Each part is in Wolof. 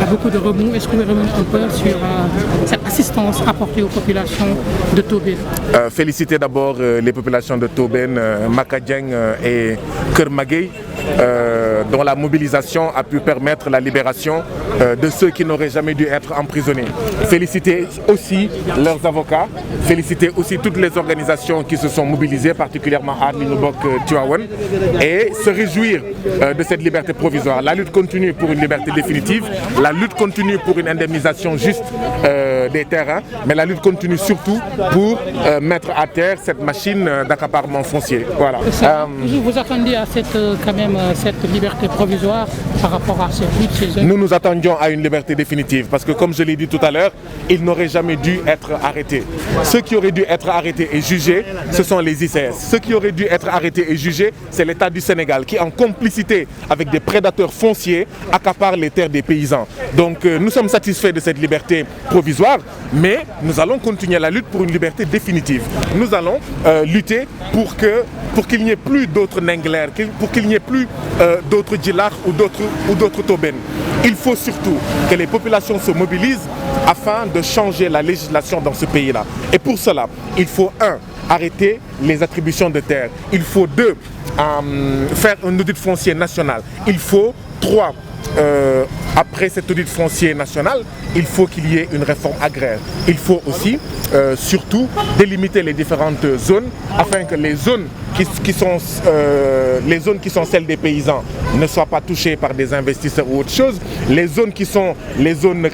beaucoup de remous. Est-ce que vous pouvez revenir un peu sur cette assistance apportée aux populations de Tobène? Féliciter d'abord les populations de Tobène, Makadieng et Keur Maguey, dont la mobilisation a pu permettre la libération de ceux qui n'auraient jamais dû être emprisonnés. Féliciter aussi leurs avocats, féliciter aussi toutes les organisations qui se sont mobilisées, particulièrement Aar Li Ñu Bokk Tivaouane, et se réjouir de cette liberté provisoire. La lutte continue pour une liberté définitive, la lutte continue pour une indemnisation juste des terrains, mais la lutte continue surtout pour mettre à terre cette machine d'accaparement foncier. Voilà. Vous attendiez à cette liberté provisoire par rapport à cette lutte chez eux? Nous nous attendions à une liberté définitive parce que, comme je l'ai dit tout à l'heure, ils n'auraient jamais dû être arrêtés. Ceux qui auraient dû être arrêtés et jugés, ce sont les ICS. Ceux qui auraient dû être arrêtés et jugés, c'est l'État du Sénégal qui, en complicité avec des prédateurs fonciers, accapare les terres des paysans. Donc nous sommes satisfaits de cette liberté provisoire, mais nous allons continuer la lutte pour une liberté définitive. Nous allons lutter pour qu'il n'y ait plus d'autres Nengler, pour qu'il n'y ait plus d'autres Djilakh ou d'autres Tobène. Il faut surtout que les populations se mobilisent afin de changer la législation dans ce pays-là. Et pour cela, il faut arrêter les attributions de terres. Il faut faire un audit foncier national. Il faut après cet audit foncier national, il faut qu'il y ait une réforme agraire. Il faut aussi, surtout, délimiter les différentes zones afin que les zones qui sont celles des paysans ne soient pas touchées par des investisseurs ou autre chose. Les zones qui sont les zones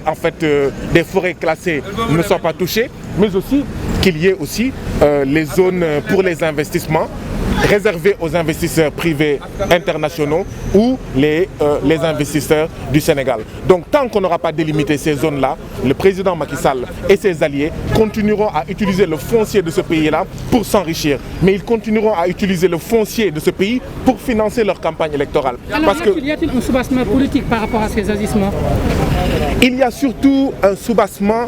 des forêts classées ne soient pas touchées, mais aussi qu'il y ait aussi les zones pour les investissements réservés aux investisseurs privés internationaux ou les investisseurs du Sénégal. Donc tant qu'on n'aura pas délimité ces zones-là, le président Macky Sall et ses alliés continueront à utiliser le foncier de ce pays-là pour s'enrichir. Mais ils continueront à utiliser le foncier de ce pays pour financer leur campagne électorale. Alors, y a-t-il un soubassement politique par rapport à ces agissements? Il y a surtout un soubassement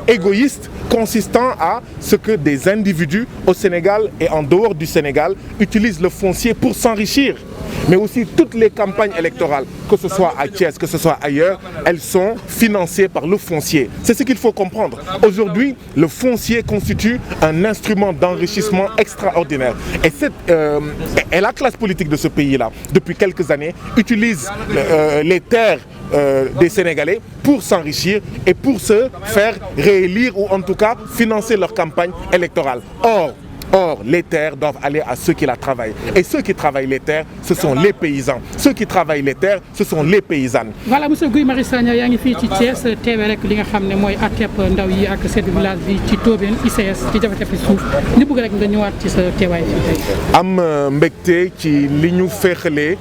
égoïste consistant à ce que des individus au Sénégal et en dehors du Sénégal utilisent le foncier pour s'enrichir. Mais aussi toutes les campagnes électorales, que ce soit à Thiès, que ce soit ailleurs, elles sont financées par le foncier. C'est ce qu'il faut comprendre. Aujourd'hui, le foncier constitue un instrument d'enrichissement extraordinaire. Et la classe politique de ce pays-là, depuis quelques années, utilise les terres des Sénégalais pour s'enrichir et pour se faire réélire ou en tout cas financer leur campagne électorale. Or, les terres doivent aller à ceux qui la travaillent. Et ceux qui travaillent les terres, ce sont les paysans. Ceux qui travaillent les terres, ce sont les paysannes. Voilà, monsieur Guy Marius Sagna, yaa ngi fii ci Thiès teewee rek li nga xam ne mooy àtteeb ndaw yi ak chef de village bi ci Tobène ICS ci jafe-jafe suuf ñu bëgg rek nga ñëwaat ci sa teewaay fii tey. Am mbégte ci li ñu féexalee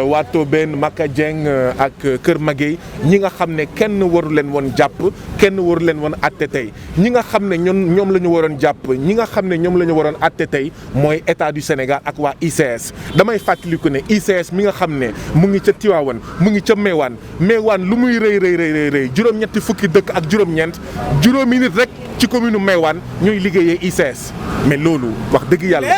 waa Tobène, Makadieng ak Keur Maguey ñi nga xam ne kenn waru leen woon jàpp kenn waru leen woon àtte tey ñi nga xam ne ñoom la ñu waroon jàpp ñi nga xam ne ñoom la ñu waroon àtte tey mooy état du Sénégal ak waa ICS damay fàttaliku ne ICS mi nga xam ne mu ngi ca Tivaouane mu ngi ca Mewane lu muy rëy juróom-ñetti fukki dëkk ak juróom-ñeent juróomi nit rek ci commune Mewane ñooy liggéeyee ICS mais loolu wax dëgg yàlla.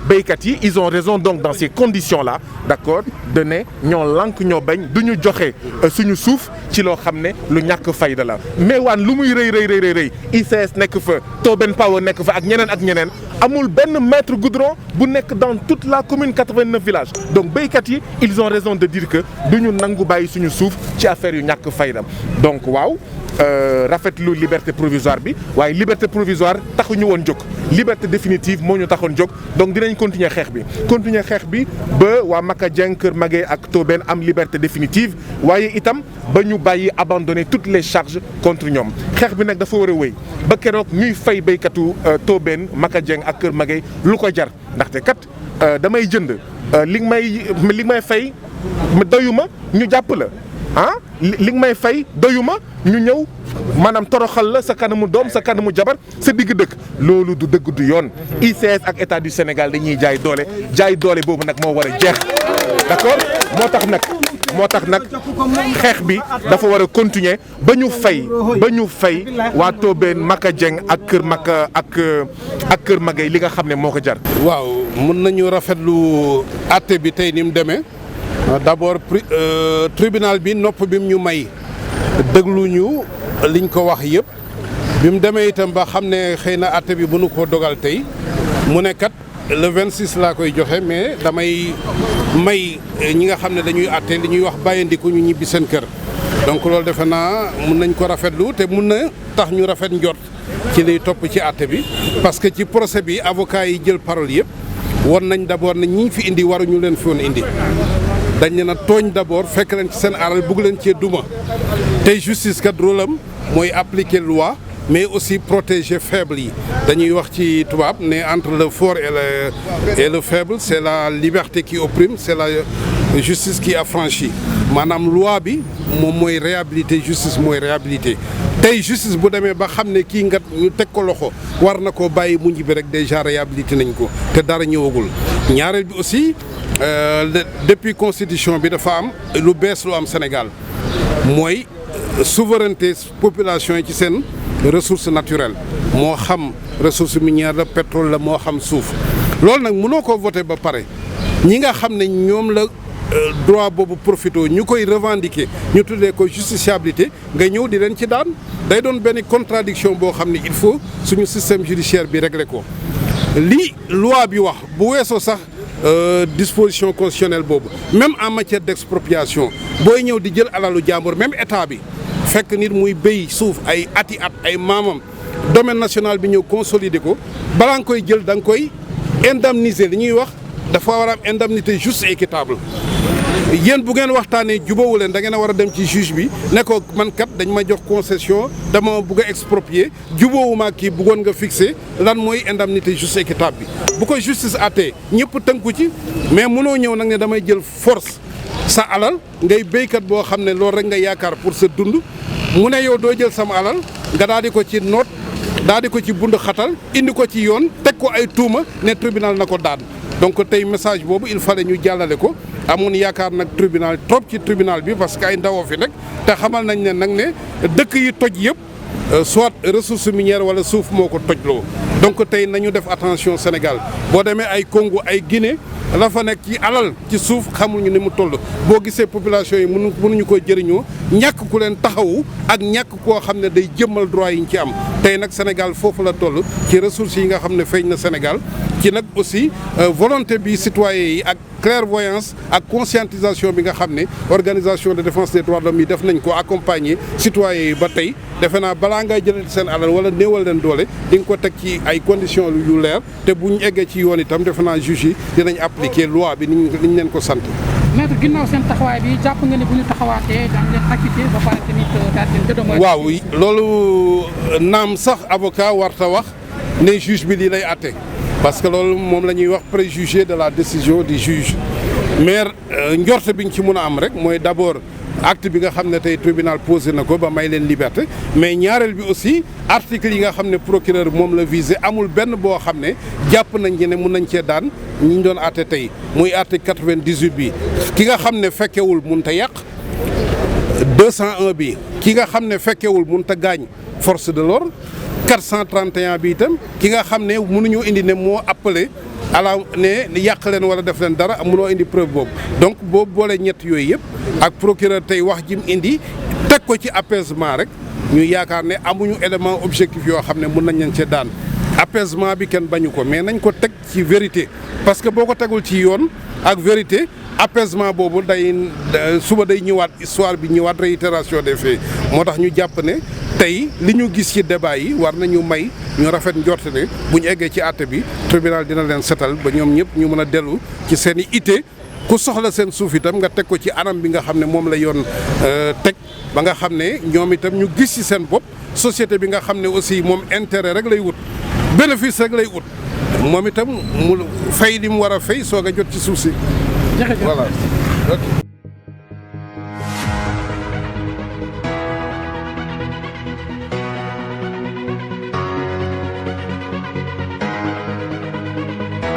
béykat yi ils ont raison donc dans ces conditions-là d'accord de ne ñoo lànk ñoo bañ du ñu joxe suñu suuf ci loo xam ne lu ñàkk fayda la Mewane lu muy rëy ICS nekk fa Tobène Power nekk fa ak ñeneen amul benn mètre goudron bu nekk dans toute la commune 89 villages donc béykat yi ils ont raison de dire que du ñu nangu bàyyi suñu suuf ci affaire yu ñàkk fayda donc waaw rafetlu liberté provisoire bi waaye liberté provisoire taxuñu woon jóg liberté définitive moo ñu taxoon jóg donc dinañ continuer xeex bi ba waa Makadieng Keur Maguey ak Tobène am liberté définitive waaye itam ba ñu bàyyi abandonner toutes les charges contre ñoom xeex bi nag dafa war a wéy ba keroog ñuy fay béykatu Tobène Makadieng ak Keur Maguey lu ko jar ndaxte kat damay jënd li may fay doyuma ñu jàpp la li nga may fay doyuma ñu ñëw maanaam toroxal la sa kanamu doom sa kanamu jabar sa digg dëkk loolu du dëgg du yoon ICS ak état du Sénégal dañuy jaay doole boobu nag moo war a jeex d'accord moo tax nag moo tax nag xeex bi dafa war a continuer ba ñu fay waa Tobène Maka Dieng ak Kër Magay li nga xam ne moo ko jar. waaw mun nañu rafetlu àtte bi tey ni mu demee d'abord tribunal bi nopp bi mu ñu may déglu ñu liñ ko wax yëpp bi mu demee itam ba xam ne xëy na àtte bi mënu koo dogal tey mu ne kat le 26 laa koy joxe mais damay may ñi nga xam ne dañuy àtte li ñuy wax bàyyandiku ñu ñibbi seen kër. donc loolu defe naa mun nañ ko rafetlu te mun na tax ñu rafet njort ci liy topp ci àtte bi parce que ci procès bi avocat yi jël parole yëpp won nañ d'abord ne ñi fi indi waruñu leen fi woon indi dañ leen a tooñ d'abord fekk leen ci seen alal bugg leen cee duma tey justice kat rôle am mooy appliquer loi mais aussi protéger faible yi dañuy wax ci tubaab ne entre le fort et le faible c'est la liberté qui opprime c'est la justice qui affranchit maanaam loi bi moom mooy réhabilité justice mooy réhabilité tey justice bu demee ba xam ne kii nga ñu teg ko loxo war na koo bàyyi mu ñibbi rek déjà réhabilité nañ ko te dara ñëwagul ñaareel bi aussi depuis constitution bi dafa am lu bees lu am Sénégal mooy souveraineté population yi ci seen ressource naturelle moo xam ressource minière la pétrole la moo xam suuf loolu nag mënoo ko voter ba pare ñi nga xam ne ñoom la droit boobu profito ñu koy revendiquer ñu tuddee ko justiciabilité nga ñëw di leen ci daan day doon benn contradiction boo xam ne il faut suñu système judiciaire bi régler ko li loi bi wax bu weesoo sax disposition constitutionnelle boobu même en matière d'expropriation booy ñëw di jël alalu jàmbur même état bi fekk nit muy béy suuf ay ati at ay maamam domaine national bi ñëw consolider ko balaa nga koy jël da nga koy indemniser li ñuy wax dafa war a am indemnité juste et équitable yéen bu ngeen waxtaanee jubóowu leen da ngeen a war a dem ci juge bi ne ko man kat dañ ma jox concession dama bugg a exproprier jubóowuma kii buggoon nga fixer lan mooy indemnité juste et équitable bi bu ko justice àttee ñëpp tënku ci mais mënoo ñëw nag ne damay jël force sa alal ngay béykat boo xam ne loolu rek nga yaakaar pour sa dund mu ne yow doo jël sama alal nga daal di ko ci noot daal di ko ci bund xatal indi ko ci yoon teg ko ay tuuma ne tribunal na ko daan donc tey message boobu il fallait ñu jàllale ko amoon yaakaar nag tribunal trop ci tribunal bi parce que ay ndawoo fi rek te xamal nañ ne nag ne dëkk yi toj yëpp soit ressource minière wala suuf moo ko tojloo donc tey nañu def attention Sénégal boo demee ay Congo ay Guinée la fa nekk ci alal ci suuf xamuñu ni mu toll boo gisee population yi mënuñu ko jëriñoo ñàkk ku leen taxawu ak ñàkk koo xam ne day jëmmal droit yi ñu ci am tey nag Sénégal foofu la toll ci ressources yi nga xam ne feeñ na Sénégal ci nag aussi volonté bi citoyen yi ak clairvoyance ak conscientisation bi nga xam ne organisation de défense des droits de l'homme yi def nañ ko accompagner citoyens yi ba tey defe naa balaa ngay jëlee seen alal wala néewal leen doole di nga ko teg ci ay conditions yu leer te bu ñu eggee ci yoon itam defe naa juge yi dinañ appliquer loi bi ni ñu leen ko sant. maître ginnaaw seen taxawaay bi jàpp nga ne bu ñu taxawaatee daan leen acquitté ba pare tamit daal leen dédommagé. waaw loolu naam sax avocat warta wax ne juge bi lii lay àtte parce que loolu moom la ñuy wax préjugé de la décision du juge mais njort bi ñu ci mun a am rek mooy d'abord acte bi nga xam ne tey tribunal posé na ko ba may leen liberté mais ñaareel bi aussi article yi nga xam ne procureur moom la visé amul benn boo xam ne jàpp nañ ne mun nañ cee daan ñi ñu doon àtte tey muy article 98 bi ki nga xam ne fekkewul mun ta yàq 201 bi ki nga xam ne fekkewul mun ta gaañ force de l'ordre 431 bi itam ki nga xam ne mënuñoo indi ne moo appelé ala ne yàq leen wala def leen dara mënoo indi preuve boobu donc boobu boole ñett yooyu yëpp ak procureur tey wax jim indi teg ko ci apaisement rek ñu yaakaar ne amuñu élément objectif yoo xam ne mun nañ leen cee daan apaisement bi kenn bañu ko mais nañ ko teg ci vérité parce que boo ko tegul ci yoon ak vérité apaisement boobu day suba day ñëwaat histoire bi ñëwaat réitération des faits moo tax ñu jàpp ne tey li ñu gis ci débat yi war nañu may ñu rafet njort ne bu ñu eggee ci àtte bi tribunal dina leen setal ba ñoom ñëpp ñu mën a dellu ci seen i ité ku soxla seen suuf itam nga teg ko ci anam bi nga xam ne moom la yoon teg ba nga xam ne ñoom itam ñu gis ci seen bopp société bi nga xam ne aussi moom intérêt rek lay wut bénéfice rek lay wut moom itam mu fay li mu war a fay soog a jot ci suuf si. Jërëjëf. Voilà.